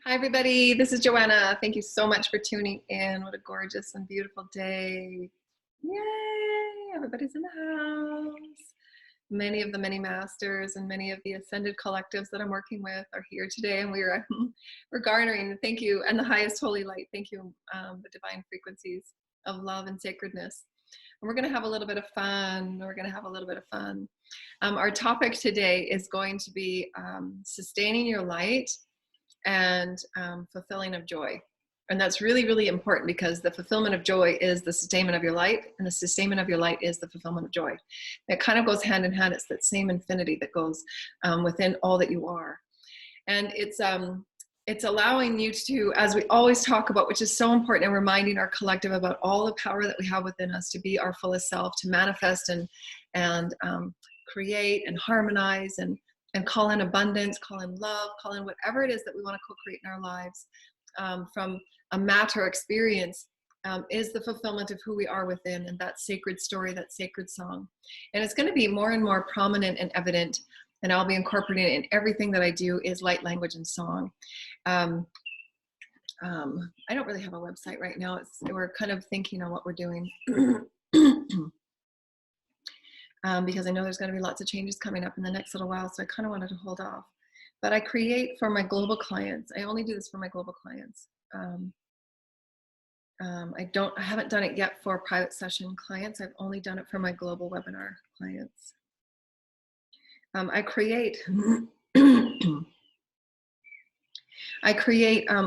Hi, everybody. This is Joanna. Thank you so much for tuning in. What a gorgeous and beautiful day. Yay! Everybody's in the house. Many of the many masters and many of the ascended collectives that I'm working with are here today, and we're garnering. Thank you, and the highest holy light. Thank you, the divine frequencies of love and sacredness. And we're going to have a little bit of fun. Our topic today is going to be sustaining your light and fulfilling of joy. And that's really, really important, because the fulfillment of joy is the sustainment of your light, and the sustainment of your light is the fulfillment of joy. It kind of goes hand in hand. It's that same infinity that goes within all that you are. And it's allowing you to, as we always talk about, which is so important, and reminding our collective about all the power that we have within us to be our fullest self, to manifest and create and harmonize and call in abundance, call in love, call in whatever it is that we want to co-create in our lives from a matter experience, is the fulfillment of who we are within, and that sacred story, that sacred song. And it's going to be more and more prominent and evident, and I'll be incorporating it in everything that I do, is light language and song. I don't really have a website right now. We're kind of thinking on what we're doing. Because I know there's going to be lots of changes coming up in the next little while, so I kind of wanted to hold off. But I create for my global clients. I only do this for my global clients. I haven't done it yet for private session clients. I've only done it for my global webinar clients. I create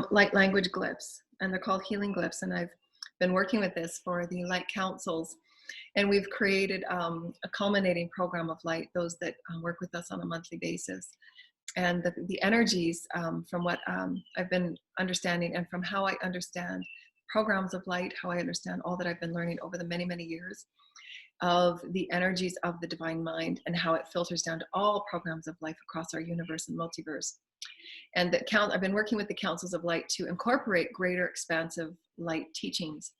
light language glyphs, and they're called healing glyphs. And I've been working with this for the light councils. And we've created a culminating program of light, those that work with us on a monthly basis. And the energies from what I've been understanding, and from how I understand programs of light, how I understand all that I've been learning over the many, many years of the energies of the divine mind, and how it filters down to all programs of life across our universe and multiverse. And I've been working with the councils of light to incorporate greater expansive light teachings.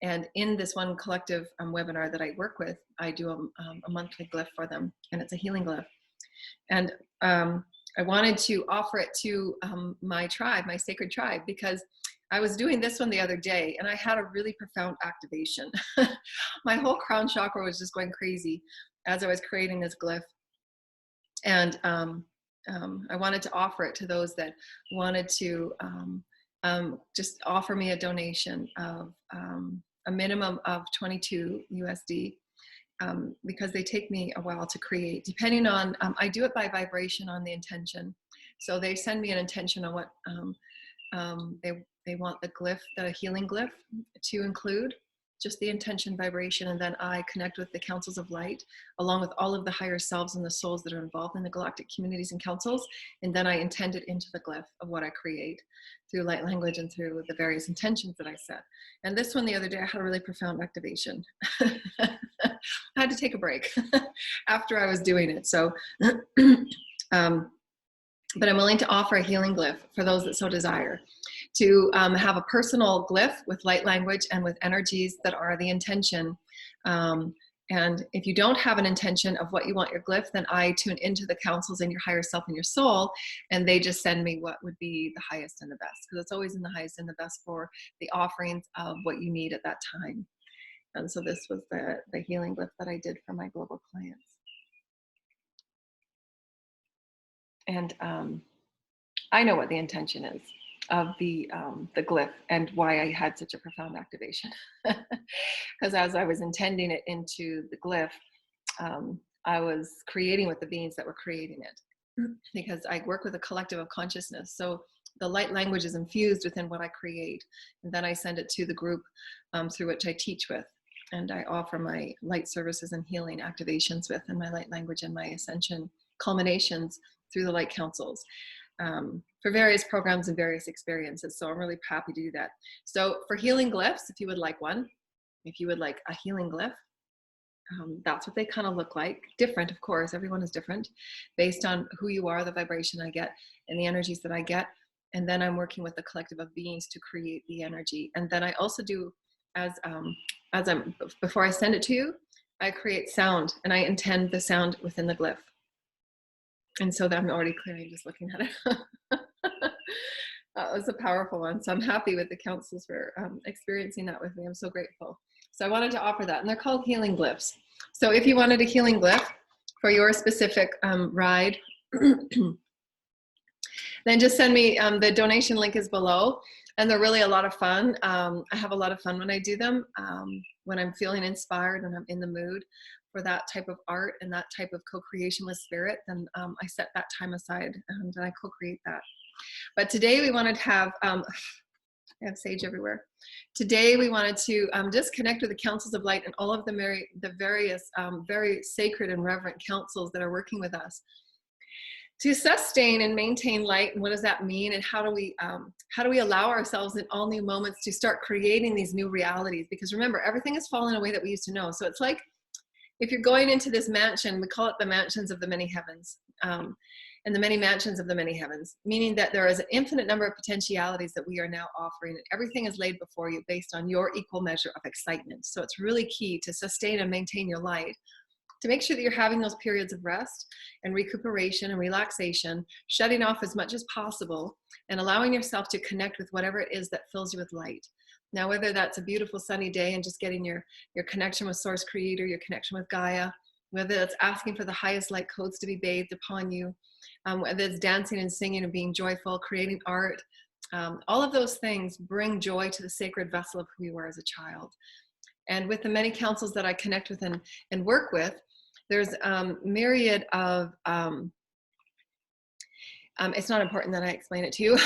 And in this one collective webinar that I work with, I do a monthly glyph for them, and it's a healing glyph. And I wanted to offer it to my tribe, my sacred tribe, because I was doing this one the other day, and I had a really profound activation. My whole crown chakra was just going crazy as I was creating this glyph. And I wanted to offer it to those that wanted to just offer me a donation of a minimum of 22 USD, because they take me a while to create, depending on, I do it by vibration on the intention. So they send me an intention on what they want the glyph, the healing glyph, to include, just the intention vibration. And then I connect with the councils of light, along with all of the higher selves and the souls that are involved in the galactic communities and councils. And then I intend it into the glyph of what I create through light language and through the various intentions that I set. And this one the other day, I had a really profound activation. I had to take a break after I was doing it. So, but I'm willing to offer a healing glyph for those that so desire, to have a personal glyph with light language and with energies that are the intention. And if you don't have an intention of what you want your glyph, then I tune into the councils in your higher self and your soul, and they just send me what would be the highest and the best, because it's always in the highest and the best for the offerings of what you need at that time. And so this was the healing glyph that I did for my global clients. And I know what the intention is of the glyph, and why I had such a profound activation. Because as I was intending it into the glyph, I was creating with the beings that were creating it, because I work with a collective of consciousness. So the light language is infused within what I create, and then I send it to the group through which I teach with, and I offer my light services and healing activations with, and my light language and my ascension culminations through the light councils. For various programs and various experiences. So I'm really happy to do that. So for healing glyphs, if you would like one, if you would like a healing glyph, that's what they kind of look like. Different, of course, everyone is different based on who you are, the vibration I get, and the energies that I get. And then I'm working with the collective of beings to create the energy. And then I also do, before I send it to you, I create sound, and I intend the sound within the glyph. And so that I'm already clearing just looking at it. It was a powerful one. So I'm happy with the councils for experiencing that with me. I'm so grateful. So I wanted to offer that. And they're called healing glyphs. So if you wanted a healing glyph for your specific ride, then just send me, the donation link is below. And they're really a lot of fun. I have a lot of fun when I do them. When I'm feeling inspired and I'm in the mood for that type of art and that type of co-creation with spirit, then I set that time aside and I co-create that. But today we wanted to have, I have sage everywhere. Today we wanted to just connect with the councils of light and all of the various very sacred and reverent councils that are working with us to sustain and maintain light. And what does that mean? And how do we allow ourselves in all new moments to start creating these new realities? Because remember, everything has fallen away that we used to know. So it's like if you're going into this mansion, we call it the mansions of the many heavens. And the many mansions of the many heavens, meaning that there is an infinite number of potentialities that we are now offering, and everything is laid before you based on your equal measure of excitement. So it's really key to sustain and maintain your light, to make sure that you're having those periods of rest and recuperation and relaxation, shutting off as much as possible and allowing yourself to connect with whatever it is that fills you with light. Now, whether that's a beautiful sunny day and just getting your connection with Source Creator, your connection with Gaia, whether it's asking for the highest light codes to be bathed upon you, whether it's dancing and singing and being joyful, creating art, all of those things bring joy to the sacred vessel of who you were as a child. And with the many councils that I connect with and work with, there's myriad of, it's not important that I explain it to you.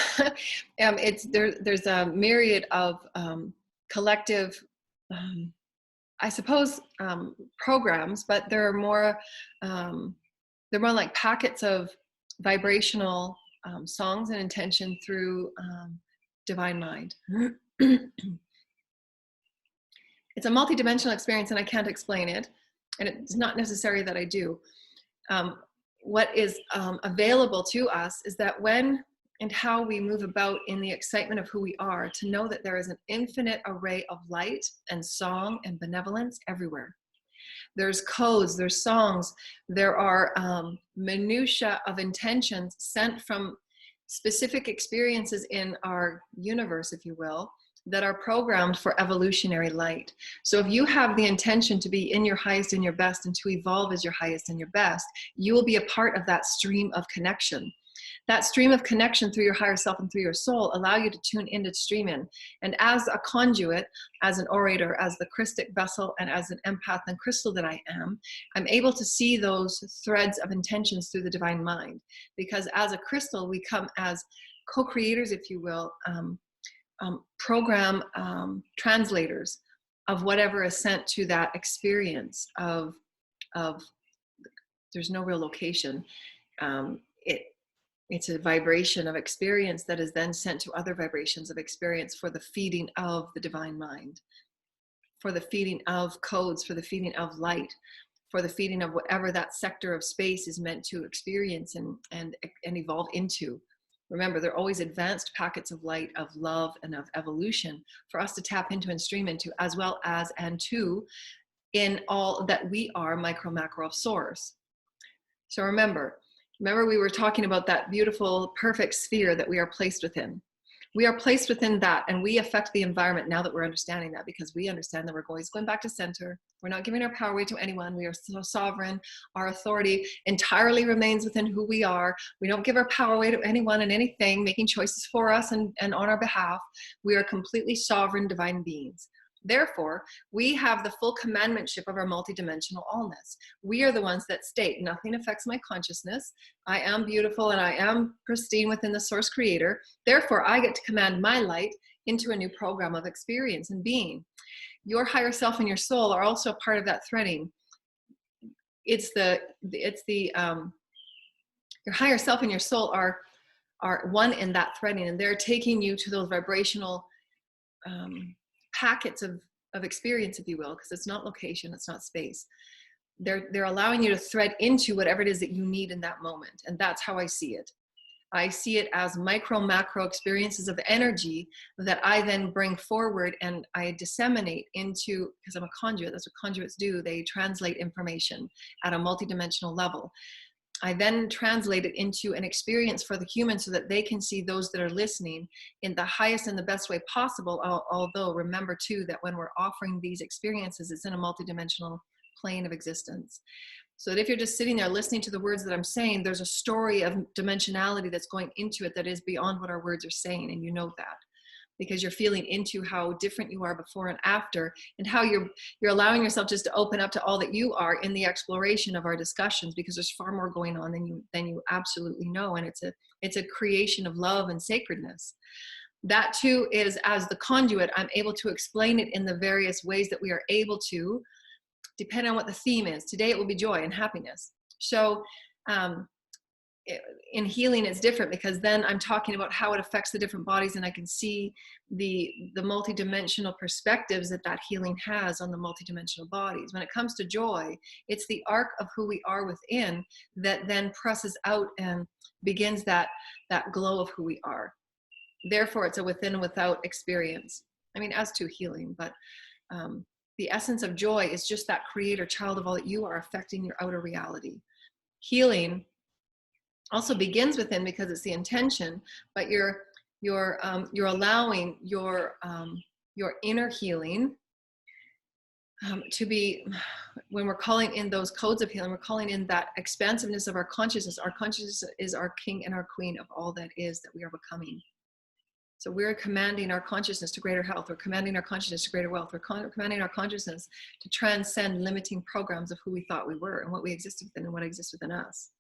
There's a myriad of collective, I suppose, programs, but they're more like packets of vibrational songs and intention through divine mind. It's a multidimensional experience and I can't explain it. And it's not necessary that I do. What is available to us is that when and how we move about in the excitement of who we are, to know that there is an infinite array of light and song and benevolence everywhere. There's codes, there's songs, there are minutiae of intentions sent from specific experiences in our universe, if you will, that are programmed for evolutionary light. So if you have the intention to be in your highest and your best and to evolve as your highest and your best, you will be a part of that stream of connection. That stream of connection through your higher self and through your soul allow you to tune in, to stream in. And as a conduit, as an orator, as the Christic vessel, and as an empath and crystal that I am, I'm able to see those threads of intentions through the divine mind. Because as a crystal, we come as co-creators, if you will, program translators of whatever is sent to that experience of there's no real location. It's a vibration of experience that is then sent to other vibrations of experience for the feeding of the divine mind, for the feeding of codes, for the feeding of light, for the feeding of whatever that sector of space is meant to experience and evolve into. Remember, they're always advanced packets of light, of love, and of evolution for us to tap into and stream into, as well as and to in all that we are, micro, macro of source. So remember we were talking about that beautiful, perfect sphere that we are placed within. We are placed within that, and we affect the environment now that we're understanding that, because we understand that we're always going back to center. We're not giving our power away to anyone. We are so sovereign. Our authority entirely remains within who we are. We don't give our power away to anyone and anything making choices for us and on our behalf. We are completely sovereign divine beings. Therefore, we have the full commandmentship of our multidimensional allness. We are the ones that state, nothing affects my consciousness. I am beautiful and I am pristine within the Source Creator. Therefore, I get to command my light into a new program of experience and being. Your higher self and your soul are also a part of that threading. Your higher self and your soul are one in that threading, and they're taking you to those vibrational packets of experience, if you will, because it's not location, it's not space. They're allowing you to thread into whatever it is that you need in that moment. And that's how I see it. I see it as micro, macro experiences of energy that I then bring forward and I disseminate into, because I'm a conduit, that's what conduits do. They translate information at a multidimensional level. I then translate it into an experience for the human so that they can see those that are listening in the highest and the best way possible. Although remember too, that when we're offering these experiences, it's in a multidimensional plane of existence. So that if you're just sitting there listening to the words that I'm saying, there's a story of dimensionality that's going into it that is beyond what our words are saying. And you know that, because you're feeling into how different you are before and after, and how you're allowing yourself just to open up to all that you are in the exploration of our discussions, because there's far more going on than you absolutely know. And it's a creation of love and sacredness. That too is, as the conduit, I'm able to explain it in the various ways that we are able to, depending on what the theme is. Today it will be joy and happiness. So in healing it's different, because then I'm talking about how it affects the different bodies, and I can see the multidimensional perspectives that healing has on the multidimensional bodies. When it comes to joy, it's the arc of who we are within that then presses out and begins that glow of who we are. Therefore, it's a within and without experience. I mean, as to healing, but the essence of joy is just that creator child of all that you are, affecting your outer reality. Healing also begins within, because it's the intention, but you're allowing your inner healing to be, when we're calling in those codes of healing, we're calling in that expansiveness of our consciousness. Our consciousness is our king and our queen of all that is that we are becoming. So we're commanding our consciousness to greater health. We're commanding our consciousness to greater wealth. We're commanding our consciousness to transcend limiting programs of who we thought we were and what we existed within and what exists within us.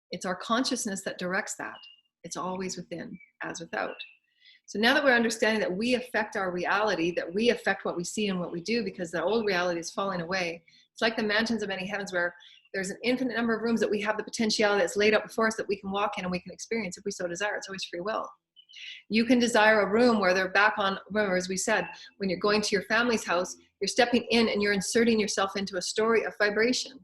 It's our consciousness that directs that. It's always within, as without. So now that we're understanding that we affect our reality, that we affect what we see and what we do, because the old reality is falling away. It's like the mansions of many heavens, where there's an infinite number of rooms that we have the potentiality that's laid out before us that we can walk in and we can experience if we so desire. It's always free will. You can desire a room where they're back on, remember, as we said, when you're going to your family's house, you're stepping in and you're inserting yourself into a story of vibration.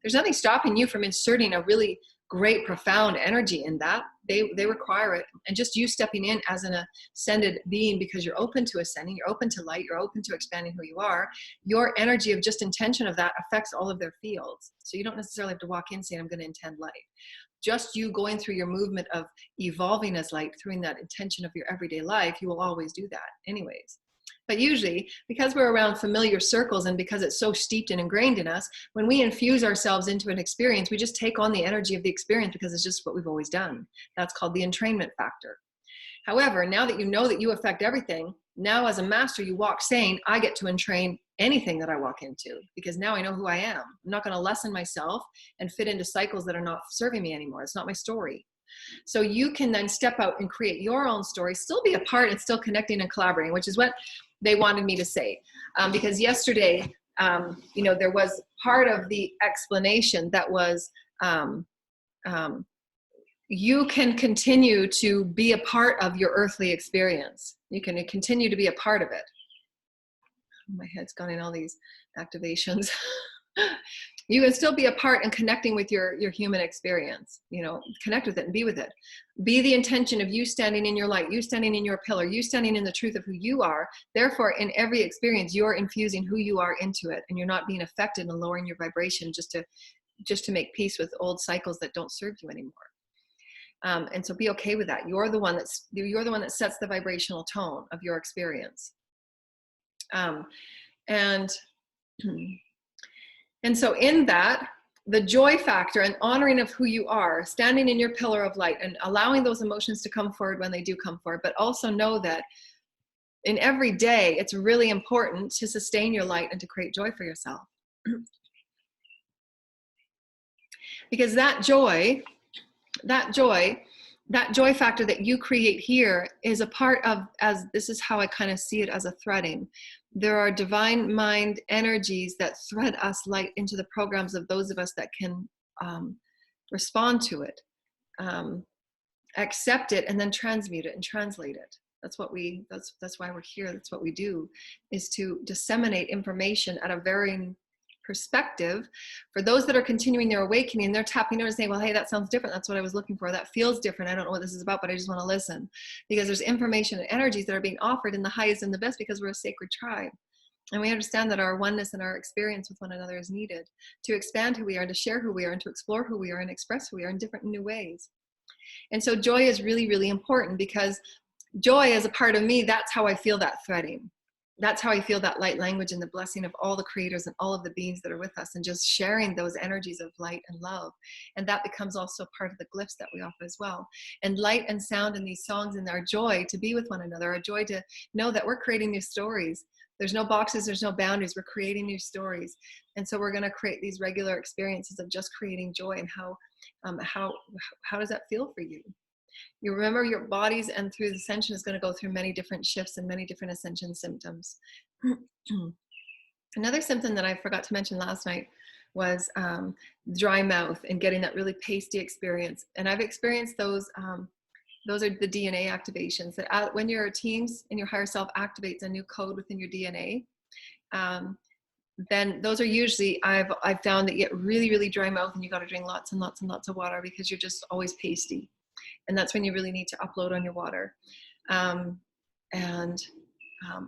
There's nothing stopping you from inserting a really great, profound energy in that. They require it. And just you stepping in as an ascended being, because you're open to ascending, you're open to light, you're open to expanding who you are, your energy of just intention of that affects all of their fields. So you don't necessarily have to walk in saying, I'm going to intend light. Just you going through your movement of evolving as light, through that intention of your everyday life, you will always do that anyways. But usually, because we're around familiar circles and because it's so steeped and ingrained in us, when we infuse ourselves into an experience, we just take on the energy of the experience because it's just what we've always done. That's called the entrainment factor. However, now that you know that you affect everything, now as a master, you walk saying, I get to entrain anything that I walk into, because now I know who I am. I'm not going to lessen myself and fit into cycles that are not serving me anymore. It's not my story. So you can then step out and create your own story, still be a part and still connecting and collaborating, which is what they wanted me to say. Because yesterday, there was part of the explanation that was, you can continue to be a part of your earthly experience. You can continue to be a part of it. My head's gone in all these activations. You can still be a part and connecting with your human experience, connect with it and be with it. Be the intention of you standing in your light, you standing in your pillar, you standing in the truth of who you are. Therefore, in every experience, you're infusing who you are into it, and you're not being affected and lowering your vibration just to make peace with old cycles that don't serve you anymore. And so be okay with that. You're the one that sets the vibrational tone of your experience. And so in that, the joy factor and honoring of who you are, standing in your pillar of light and allowing those emotions to come forward when they do come forward, but also know that in every day, it's really important to sustain your light and to create joy for yourself. Because that joy factor that you create here is a part of, as this is how I kind of see it, as a threading. There are divine mind energies that thread us light into the programs of those of us that can respond to it, accept it, and then transmute it and translate it. That's why we're here. That's what we do, is to disseminate information at a varying perspective for those that are continuing their awakening. They're tapping in and saying, well, hey, that sounds different. That's what I was looking for. That feels different. I don't know what this is about, but I just want to listen, because there's information and energies that are being offered in the highest and the best, because we're a sacred tribe. And we understand that our oneness and our experience with one another is needed to expand who we are, and to share who we are, and to explore who we are, and express who we are in different new ways. And so joy is really, really important, because joy as a part of me, that's how I feel that threading. That's how I feel that light language and the blessing of all the creators and all of the beings that are with us, and just sharing those energies of light and love. And that becomes also part of the glyphs that we offer as well. And light and sound in these songs, and our joy to be with one another, our joy to know that we're creating new stories. There's no boxes, there's no boundaries. We're creating new stories. And so we're going to create these regular experiences of just creating joy. And how does that feel for you? You remember your bodies, and through the Ascension is going to go through many different shifts and many different Ascension symptoms. Another symptom that I forgot to mention last night was dry mouth and getting that really pasty experience. And I've experienced those. Those are the DNA activations that when your teams and your higher self activates a new code within your DNA, then those are usually, I've found that you get really, really dry mouth, and you got to drink lots and lots and lots of water, because you're just always pasty. And that's when you really need to upload on your water.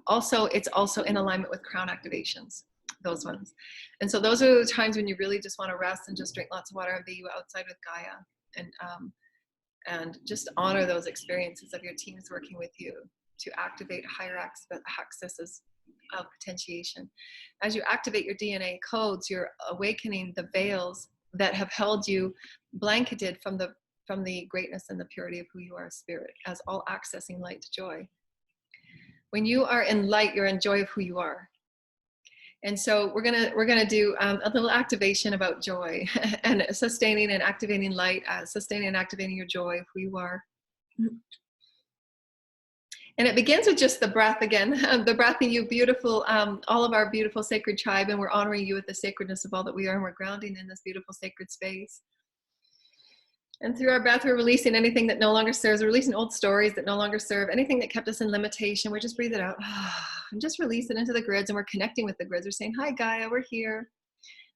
Also, it's also in alignment with crown activations, those ones. And so those are the times when you really just want to rest and just drink lots of water and be outside with Gaia, and just honor those experiences of your teams working with you to activate higher accesses of potentiation. As you activate your DNA codes, you're awakening the veils that have held you blanketed from the greatness and the purity of who you are as spirit, as all accessing light to joy. When you are in light, you're in joy of who you are. And so we're gonna do a little activation about joy and sustaining and activating light, sustaining and activating your joy of who you are. And it begins with just the breath again, the breath in you, beautiful, all of our beautiful sacred tribe, and we're honoring you with the sacredness of all that we are, and we're grounding in this beautiful sacred space. And through our breath, we're releasing anything that no longer serves. We're releasing old stories that no longer serve, anything that kept us in limitation. We just breathe it out and just release it into the grids, and we're connecting with the grids. We're saying, hi, Gaia, we're here.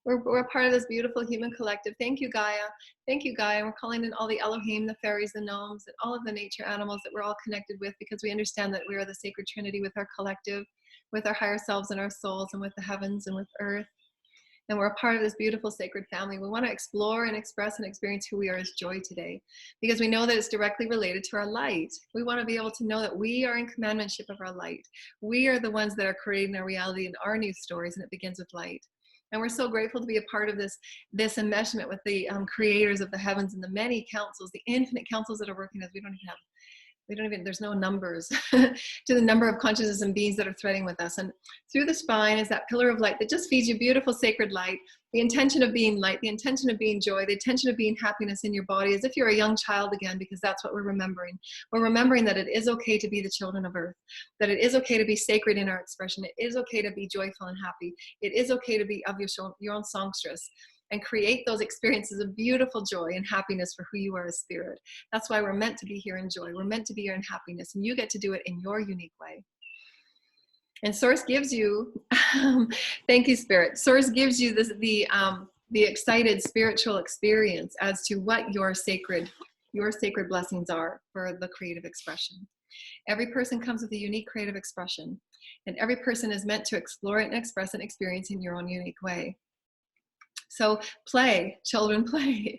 We're a part of this beautiful human collective. Thank you, Gaia. Thank you, Gaia. And we're calling in all the Elohim, the fairies, the gnomes, and all of the nature animals that we're all connected with, because we understand that we are the sacred trinity with our collective, with our higher selves and our souls, and with the heavens and with earth. And we're a part of this beautiful sacred family. We want to explore and express and experience who we are as joy today, because we know that it's directly related to our light. We want to be able to know that we are in commandmentship of our light. We are the ones that are creating our reality and our new stories, and it begins with light. And we're so grateful to be a part of this enmeshment with the creators of the heavens and the many councils, the infinite councils that are working as we don't even have, there's no numbers to the number of consciousness and beings that are threading with us. And through the spine is that pillar of light that just feeds you beautiful sacred light, the intention of being light, the intention of being joy, the intention of being happiness in your body, as if you're a young child again, because that's what we're remembering. We're remembering that it is okay to be the children of earth, that it is okay to be sacred in our expression. It is okay to be joyful and happy. It is okay to be of your own songstress, and create those experiences of beautiful joy and happiness for who you are as spirit. That's why we're meant to be here in joy. We're meant to be here in happiness, and you get to do it in your unique way. And Source gives you, thank you, Spirit. Source gives you the excited spiritual experience as to what your sacred blessings are for the creative expression. Every person comes with a unique creative expression, and every person is meant to explore it and express and experience in your own unique way. So play, children, play.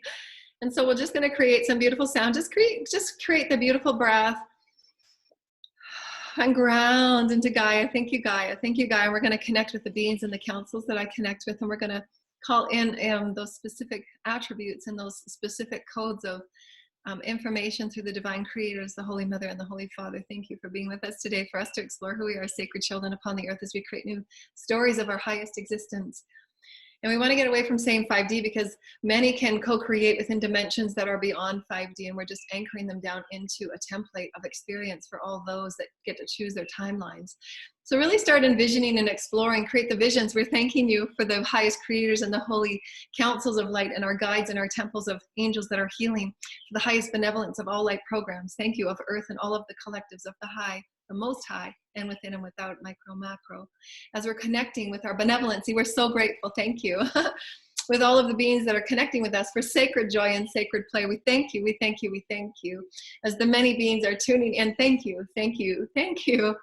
And so we're just going to create some beautiful sound. Just create the beautiful breath and ground into Gaia. Thank you, Gaia. Thank you, Gaia. We're going to connect with the beings and the councils that I connect with, and we're going to call in those specific attributes and those specific codes of information through the divine creators, the Holy Mother and the Holy Father. Thank you for being with us today, for us to explore who we are as sacred children upon the earth as we create new stories of our highest existence. And we want to get away from saying 5D, because many can co-create within dimensions that are beyond 5D, and we're just anchoring them down into a template of experience for all those that get to choose their timelines. So really start envisioning and exploring, create the visions. We're thanking you for the highest creators and the holy councils of light, and our guides and our temples of angels that are healing, for the highest benevolence of all light programs. Thank you, of earth and all of the collectives of the high, the most high, and within and without, micro, macro. As we're connecting with our benevolency, we're so grateful, thank you. With all of the beings that are connecting with us for sacred joy and sacred play, we thank you, we thank you, we thank you. As the many beings are tuning in, thank you, thank you, thank you.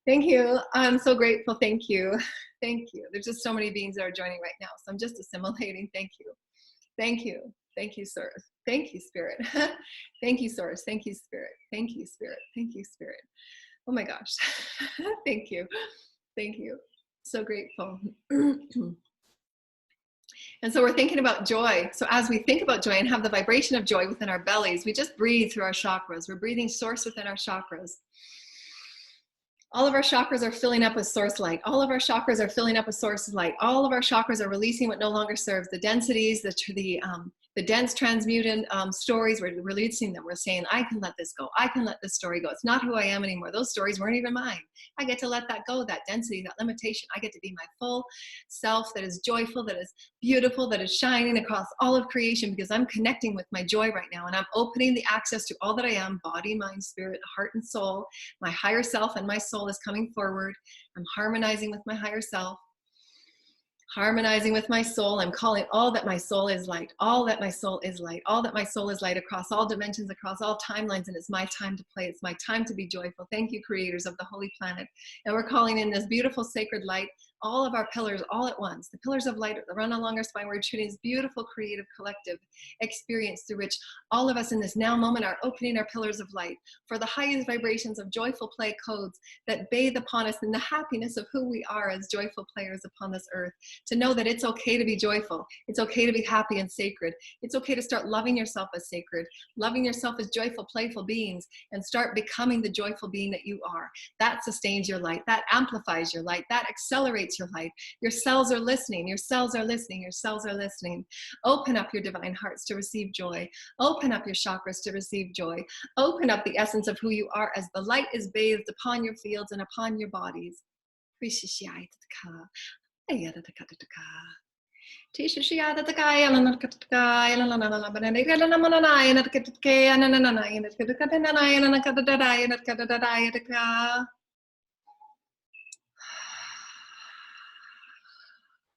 Thank you. I'm so grateful. Thank you. Thank you. There's just so many beings that are joining right now. So I'm just assimilating. Thank you. Thank you. Thank you, Source. Thank you, Spirit. Thank you, Source. Thank you, Spirit. Thank you, Spirit. Thank you, Spirit. Oh my gosh. Thank you. Thank you. So grateful. And so we're thinking about joy. So as we think about joy and have the vibration of joy within our bellies, we just breathe through our chakras. We're breathing source within our chakras. All of our chakras are filling up with source light. All of our chakras are filling up with source light. All of our chakras are releasing what no longer serves. The densities, the dense transmuted stories, we're releasing them. We're saying, I can let this go. I can let this story go. It's not who I am anymore. Those stories weren't even mine. I get to let that go, that density, that limitation. I get to be my full self that is joyful, that is beautiful, that is shining across all of creation, because I'm connecting with my joy right now. And I'm opening the access to all that I am, body, mind, spirit, heart, and soul. My higher self and my soul is coming forward. I'm harmonizing with my higher self. Harmonizing with my soul. I'm calling all that my soul is light, all that my soul is light, all that my soul is light across all dimensions, across all timelines. And it's my time to play. It's my time to be joyful. Thank you, creators of the holy planet. And we're calling in this beautiful sacred light, all of our pillars all at once. The pillars of light that run along our spine. We're treating this beautiful, creative, collective experience through which all of us in this now moment are opening our pillars of light for the highest vibrations of joyful play codes that bathe upon us in the happiness of who we are as joyful players upon this earth. To know that it's okay to be joyful. It's okay to be happy and sacred. It's okay to start loving yourself as sacred, loving yourself as joyful, playful beings, and start becoming the joyful being that you are. That sustains your light. That amplifies your light. That accelerates your light. Your cells are listening. Your cells are listening. Your cells are listening. Open up your divine hearts to receive joy. Open up your chakras to receive joy. Open up the essence of who you are as the light is bathed upon your fields and upon your bodies.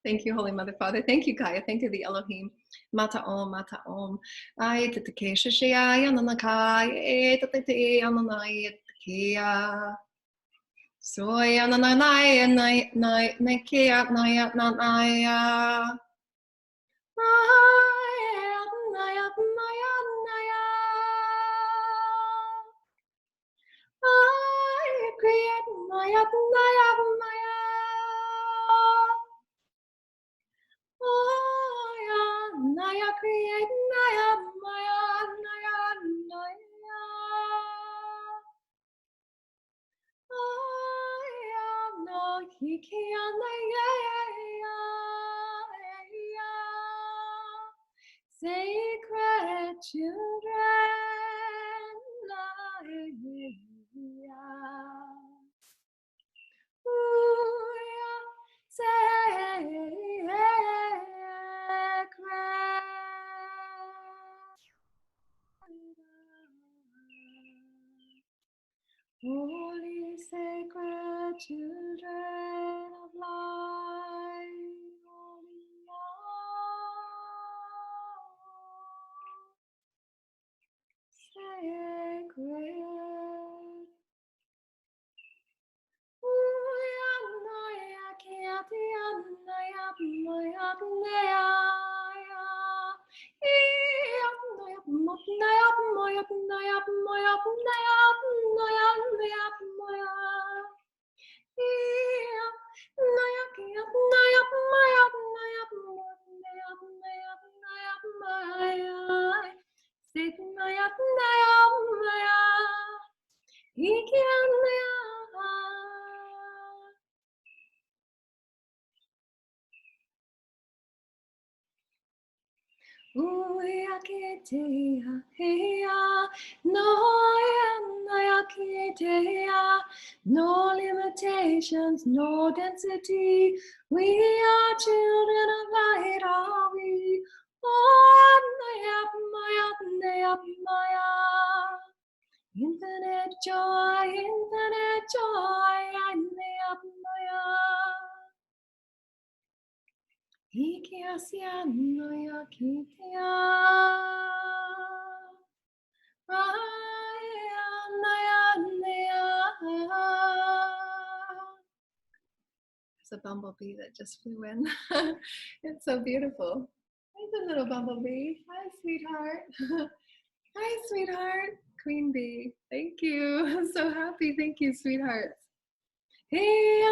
Thank you, Holy Mother, Father. Thank you, Gaia. Thank you, the Elohim. Mata Om, Mata Om. Ay, tatake, shashaya, nanakai, tatate, ananai, takia. Soy, ananai, nai, nai, nakia, naya, nanaya. Naya, naya, naya, naya. I create naya, naya, naya. Naya create Naya Maya Naya Naya no Hikia Naya sacred children Naya Holy sacred children of light, holy sacred. No limitations, no density. We are children of light, are we? Oh, Maya. Infinite joy, Maya. Ikiasia Noya Kitia. a bumblebee that just flew in. It's so beautiful. There's a little bumblebee. Hi, sweetheart. Hi, sweetheart. Queen bee. Thank you. I'm so happy. Thank you, sweethearts. Hey,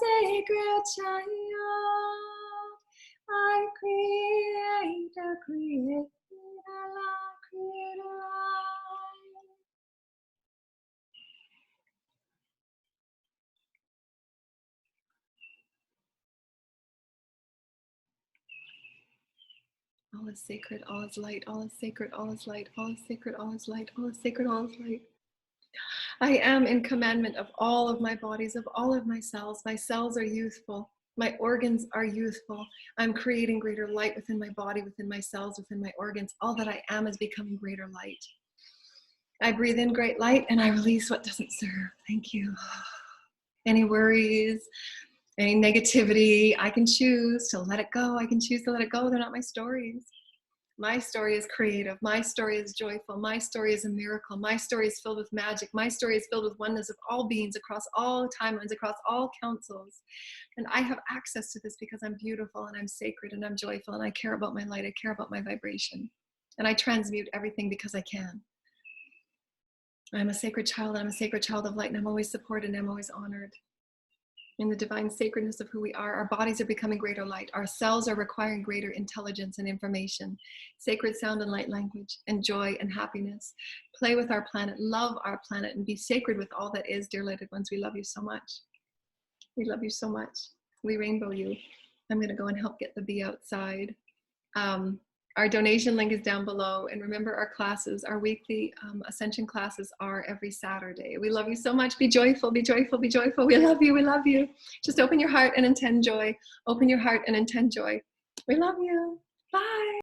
sacred child, I create a creator, creator. All is sacred, all is light, all is sacred, all is light, all is sacred, all is light, all is sacred, all is light. I am in commandment of all of my bodies, of all of my cells. My cells are youthful. My organs are youthful. I'm creating greater light within my body, within my cells, within my organs. All that I am is becoming greater light. I breathe in great light and I release what doesn't serve. Thank you. Any worries, any negativity, I can choose to let it go. I can choose to let it go. They're not my stories. My story is creative. My story is joyful. My story is a miracle. My story is filled with magic. My story is filled with oneness of all beings across all timelines, across all councils. And I have access to this because I'm beautiful and I'm sacred and I'm joyful and I care about my light. I care about my vibration. And I transmute everything because I can. I'm a sacred child. I'm a sacred child of light, and I'm always supported and I'm always honored. In the divine sacredness of who we are, our bodies are becoming greater light. Our cells are requiring greater intelligence and information, sacred sound and light language, and joy and happiness. Play with our planet, love our planet, and be sacred with all that is, dear lighted ones. We love you so much. We love you so much. We rainbow you. I'm going to go and help get the bee outside. Our donation link is down below. And remember, our classes, our weekly Ascension classes are every Saturday. We love you so much. Be joyful, be joyful, be joyful. We love you, we love you. Just open your heart and intend joy. Open your heart and intend joy. We love you. Bye.